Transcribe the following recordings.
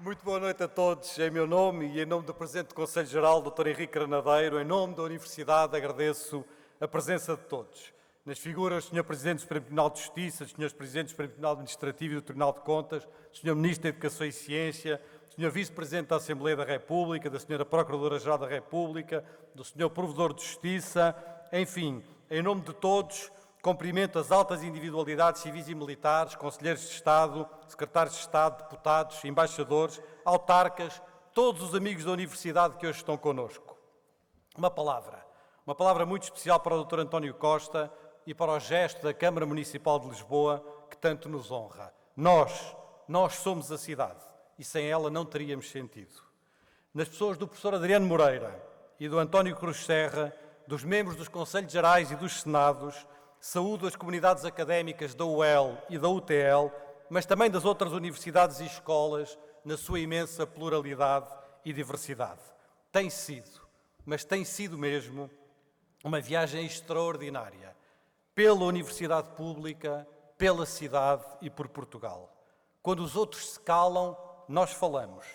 Muito boa noite a todos. Em meu nome e em nome do Presidente do Conselho Geral, Dr. Henrique Granadeiro, em nome da Universidade, agradeço a presença de todos. Nas figuras do Sr. Presidente do Supremo Tribunal de Justiça, dos Srs. Presidentes do Supremo Tribunal Administrativo e do Tribunal de Contas, do Sr. Ministro da Educação e Ciência, do Sr. Vice-Presidente da Assembleia da República, da Sra. Procuradora-Geral da República, do Sr. Provedor de Justiça, enfim, em nome de todos, cumprimento as altas individualidades civis e militares, conselheiros de Estado, secretários de Estado, deputados, embaixadores, autarcas, todos os amigos da Universidade que hoje estão connosco. Uma palavra muito especial para o Dr. António Costa e para o gesto da Câmara Municipal de Lisboa, que tanto nos honra. Nós somos a cidade e sem ela não teríamos sentido. Nas pessoas do professor Adriano Moreira e do António Cruz Serra, dos membros dos Conselhos Gerais e dos Senados, saúdo as comunidades académicas da UEL e da UTL, mas também das outras universidades e escolas, na sua imensa pluralidade e diversidade. Tem sido mesmo, uma viagem extraordinária, pela Universidade Pública, pela cidade e por Portugal. Quando os outros se calam, nós falamos.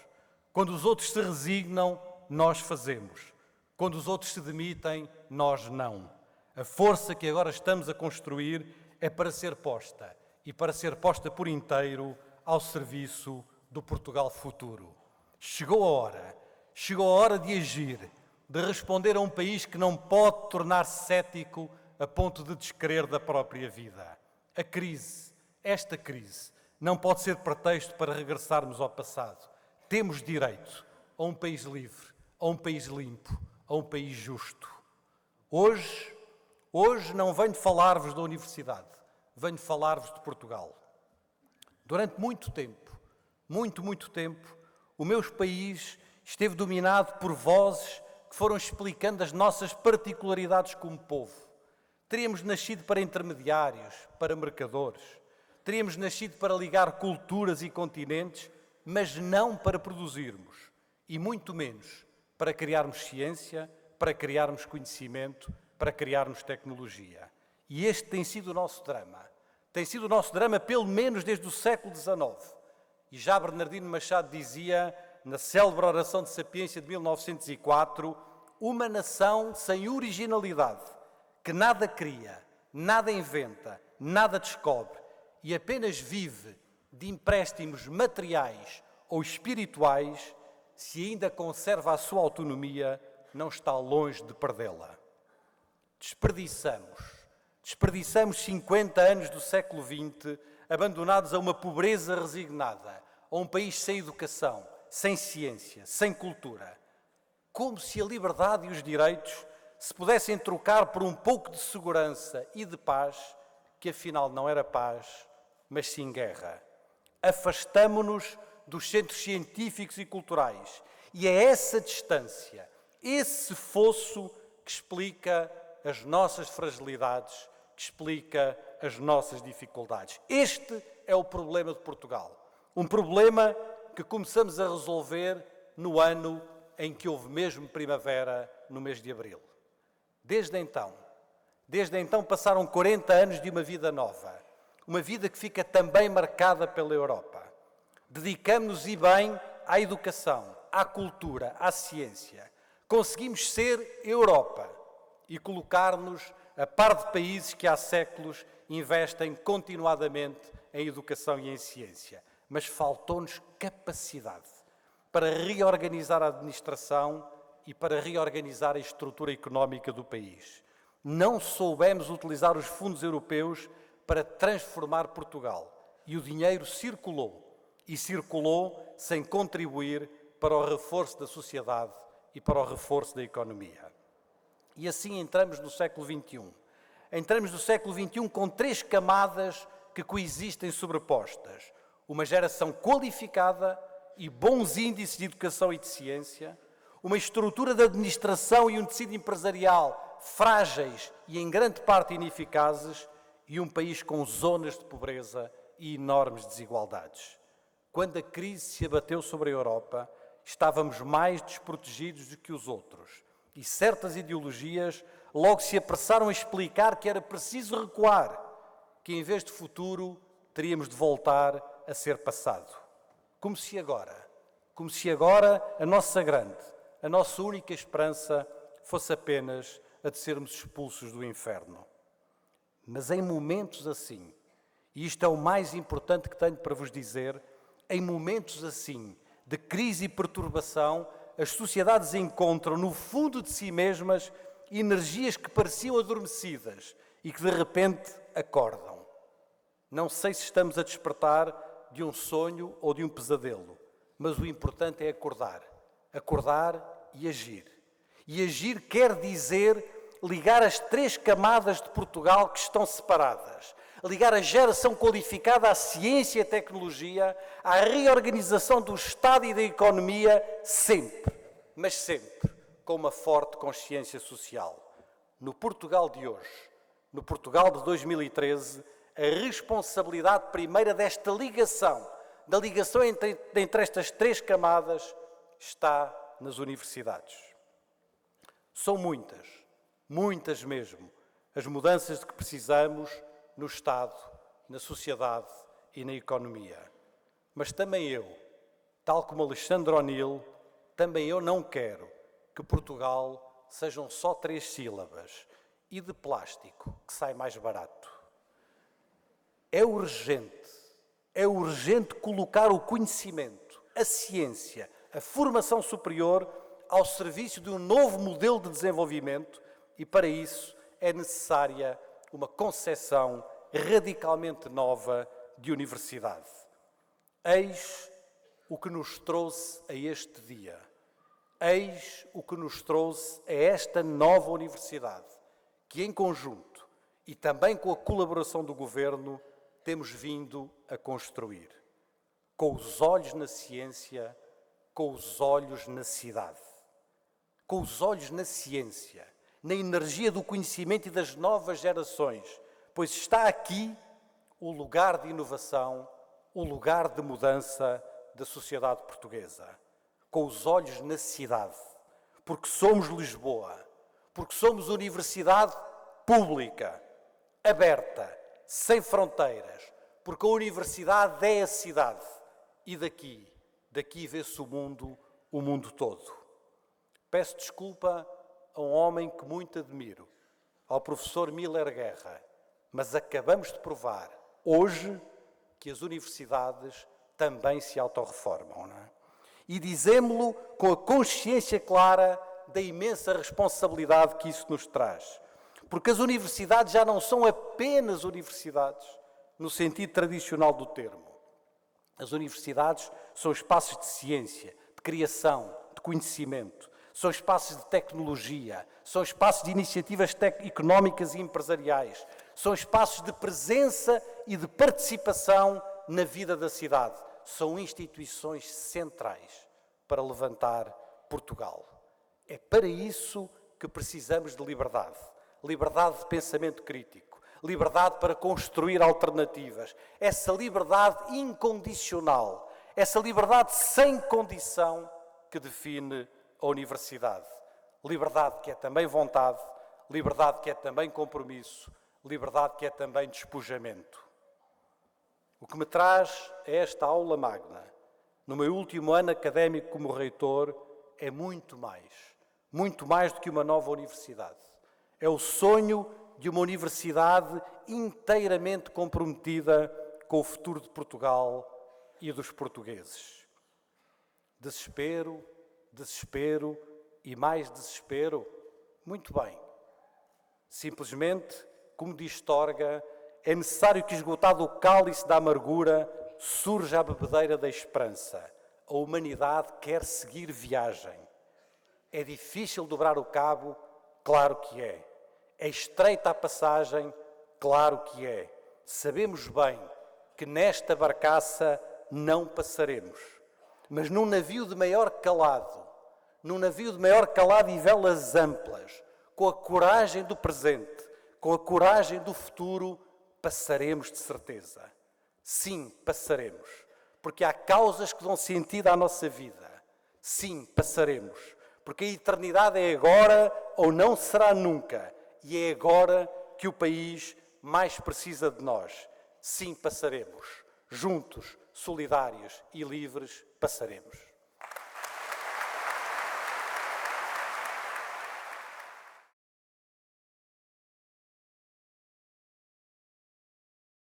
Quando os outros se resignam, nós fazemos. Quando os outros se demitem, nós não. A força que agora estamos a construir é para ser posta, e para ser posta por inteiro, ao serviço do Portugal futuro. Chegou a hora de agir, de responder a um país que não pode tornar-se cético a ponto de descrer da própria vida. Esta crise, não pode ser pretexto para regressarmos ao passado. Temos direito a um país livre, a um país limpo, a um país justo. Hoje não venho falar-vos da Universidade, venho falar-vos de Portugal. Durante muito tempo, o meu país esteve dominado por vozes que foram explicando as nossas particularidades como povo. Teríamos nascido para intermediários, para mercadores. Teríamos nascido para ligar culturas e continentes, mas não para produzirmos. E muito menos para criarmos ciência, para criarmos conhecimento, para criarmos tecnologia. E este tem sido o nosso drama. Tem sido o nosso drama pelo menos desde o século XIX. E já Bernardino Machado dizia, na célebre oração de Sapiência de 1904, uma nação sem originalidade, que nada cria, nada inventa, nada descobre e apenas vive de empréstimos materiais ou espirituais, se ainda conserva a sua autonomia, não está longe de perdê-la. Desperdiçamos 50 anos do século XX abandonados a uma pobreza resignada, a um país sem educação, sem ciência, sem cultura. Como se a liberdade e os direitos se pudessem trocar por um pouco de segurança e de paz, que afinal não era paz, mas sim guerra. Afastamo-nos dos centros científicos e culturais e é essa distância, esse fosso que explica as nossas fragilidades, que explica as nossas dificuldades. Este é o problema de Portugal. Um problema que começamos a resolver no ano em que houve mesmo primavera, no mês de abril. Desde então passaram 40 anos de uma vida nova. Uma vida que fica também marcada pela Europa. Dedicamos-nos e bem à educação, à cultura, à ciência. Conseguimos ser Europa e colocar-nos a par de países que há séculos investem continuadamente em educação e em ciência. Mas faltou-nos capacidade para reorganizar a administração e para reorganizar a estrutura económica do país. Não soubemos utilizar os fundos europeus para transformar Portugal e o dinheiro circulou sem contribuir para o reforço da sociedade e para o reforço da economia. E assim entramos no século XXI. Entramos no século XXI com 3 camadas que coexistem sobrepostas. Uma geração qualificada e bons índices de educação e de ciência, uma estrutura de administração e um tecido empresarial frágeis e em grande parte ineficazes e um país com zonas de pobreza e enormes desigualdades. Quando a crise se abateu sobre a Europa, estávamos mais desprotegidos do que os outros e certas ideologias logo se apressaram a explicar que era preciso recuar, que em vez de futuro teríamos de voltar a ser passado. Como se agora, como se agora a nossa única esperança fosse apenas a de sermos expulsos do inferno. Mas em momentos assim, e isto é o mais importante que tenho para vos dizer, em momentos assim, de crise e perturbação, as sociedades encontram no fundo de si mesmas energias que pareciam adormecidas e que de repente acordam. Não sei se estamos a despertar de um sonho ou de um pesadelo, mas o importante é acordar. Acordar e agir. E agir quer dizer ligar as 3 camadas de Portugal que estão separadas. Ligar a geração qualificada à ciência e à tecnologia, à reorganização do Estado e da economia, sempre, mas sempre, com uma forte consciência social. No Portugal de hoje, no Portugal de 2013, a responsabilidade primeira desta ligação, da ligação entre estas 3 camadas, está nas universidades. São muitas mesmo, as mudanças de que precisamos no Estado, na sociedade e na economia. Mas também eu, tal como Alexandre O'Neill, também eu não quero que Portugal sejam só 3 sílabas e de plástico, que sai mais barato. É urgente colocar o conhecimento, a ciência, a formação superior ao serviço de um novo modelo de desenvolvimento e, para isso, é necessária uma concepção radicalmente nova de universidade. Eis o que nos trouxe a este dia. Eis o que nos trouxe a esta nova universidade, que em conjunto e também com a colaboração do Governo temos vindo a construir. Com os olhos na ciência, com os olhos na cidade. Com os olhos na ciência, na energia do conhecimento e das novas gerações, pois está aqui o lugar de inovação, o lugar de mudança da sociedade portuguesa. Com os olhos na cidade, porque somos Lisboa, porque somos universidade pública, aberta, sem fronteiras, porque a universidade é a cidade e daqui vê-se o mundo todo. Peço desculpa a um homem que muito admiro, ao professor Miller Guerra, mas acabamos de provar hoje que as universidades também se autorreformam, não é? E dizemo-lo com a consciência clara da imensa responsabilidade que isso nos traz. Porque as universidades já não são apenas universidades, no sentido tradicional do termo. As universidades são espaços de ciência, de criação, de conhecimento, são espaços de tecnologia, são espaços de iniciativas económicas e empresariais, são espaços de presença e de participação na vida da cidade. São instituições centrais para levantar Portugal. É para isso que precisamos de liberdade. Liberdade de pensamento crítico, liberdade para construir alternativas, essa liberdade incondicional, essa liberdade sem condição que define a universidade. Liberdade que é também vontade, liberdade que é também compromisso, liberdade que é também despojamento. O que me traz a esta aula magna, no meu último ano académico como reitor, é muito mais do que uma nova universidade. É o sonho de uma universidade inteiramente comprometida com o futuro de Portugal e dos portugueses. Desespero e mais desespero? Muito bem. Simplesmente, como diz Torga, é necessário que, esgotado o cálice da amargura, surja a bebedeira da esperança. A humanidade quer seguir viagem. É difícil dobrar o cabo? Claro que é. É estreita a passagem? Claro que é. Sabemos bem que nesta barcaça não passaremos. Mas num navio de maior calado e velas amplas, com a coragem do presente, com a coragem do futuro, passaremos de certeza. Sim, passaremos. Porque há causas que dão sentido à nossa vida. Sim, passaremos. Porque a eternidade é agora ou não será nunca. E é agora que o país mais precisa de nós. Sim, passaremos. Juntos, solidários e livres, passaremos.